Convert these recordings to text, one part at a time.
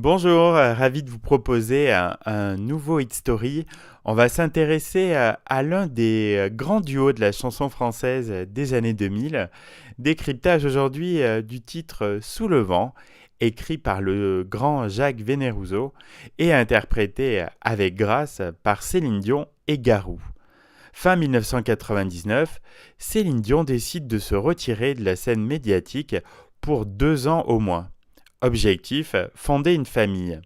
Bonjour, ravi de vous proposer un nouveau Hit Story. On va s'intéresser à l'un des grands duos de la chanson française des années 2000. Décryptage aujourd'hui du titre Sous le vent, écrit par le grand Jacques Veneruso et interprété avec grâce par Céline Dion et Garou. Fin 1999, Céline Dion décide de se retirer de la scène médiatique pour 2 ans au moins. Objectif, fonder une famille.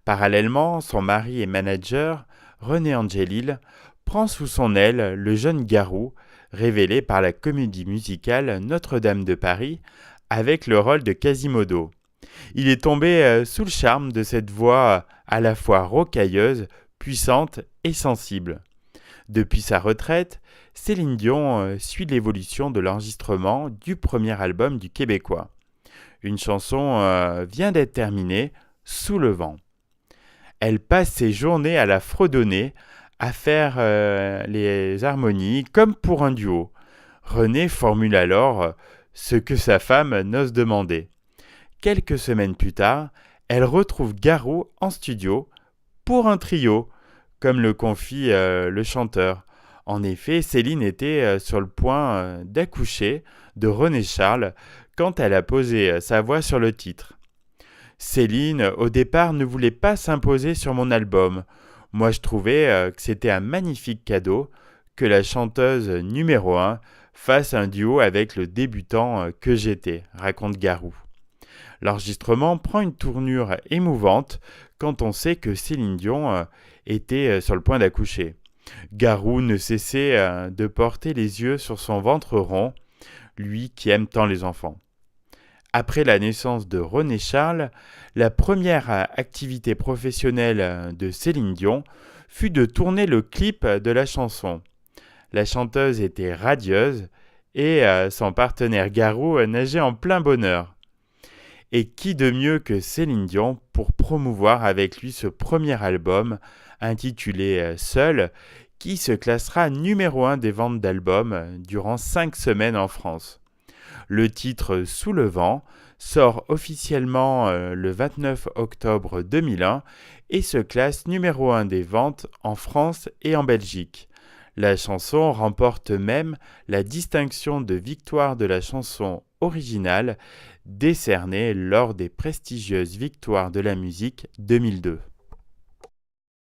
Parallèlement, son mari et manager, René Angelil, prend sous son aile le jeune Garou, révélé par la comédie musicale Notre-Dame de Paris, avec le rôle de Quasimodo. Il est tombé sous le charme de cette voix à la fois rocailleuse, puissante et sensible. Depuis sa retraite, Céline Dion suit l'évolution de l'enregistrement du premier album du Québécois. Une chanson vient d'être terminée, Sous le vent. Elle passe ses journées à la fredonner, à faire les harmonies comme pour un duo. René formule alors ce que sa femme n'ose demander. Quelques semaines plus tard, elle retrouve Garou en studio pour un trio, comme le confie le chanteur. En effet, Céline était sur le point d'accoucher de René Charles quand elle a posé sa voix sur le titre. Céline, au départ, ne voulait pas s'imposer sur mon album. Moi, je trouvais que c'était un magnifique cadeau que la chanteuse numéro 1 fasse un duo avec le débutant que j'étais, raconte Garou. L'enregistrement prend une tournure émouvante quand on sait que Céline Dion était sur le point d'accoucher. Garou ne cessait de porter les yeux sur son ventre rond, lui qui aime tant les enfants. Après la naissance de René Charles, la première activité professionnelle de Céline Dion fut de tourner le clip de la chanson. La chanteuse était radieuse et son partenaire Garou nageait en plein bonheur. Et qui de mieux que Céline Dion pour promouvoir avec lui ce premier album intitulé Seul, qui se classera numéro 1 des ventes d'albums durant 5 semaines en France. Le titre Sous le vent sort officiellement le 29 octobre 2001 et se classe numéro 1 des ventes en France et en Belgique. La chanson remporte même la distinction de victoire de la chanson originale décernée lors des prestigieuses Victoires de la musique 2002.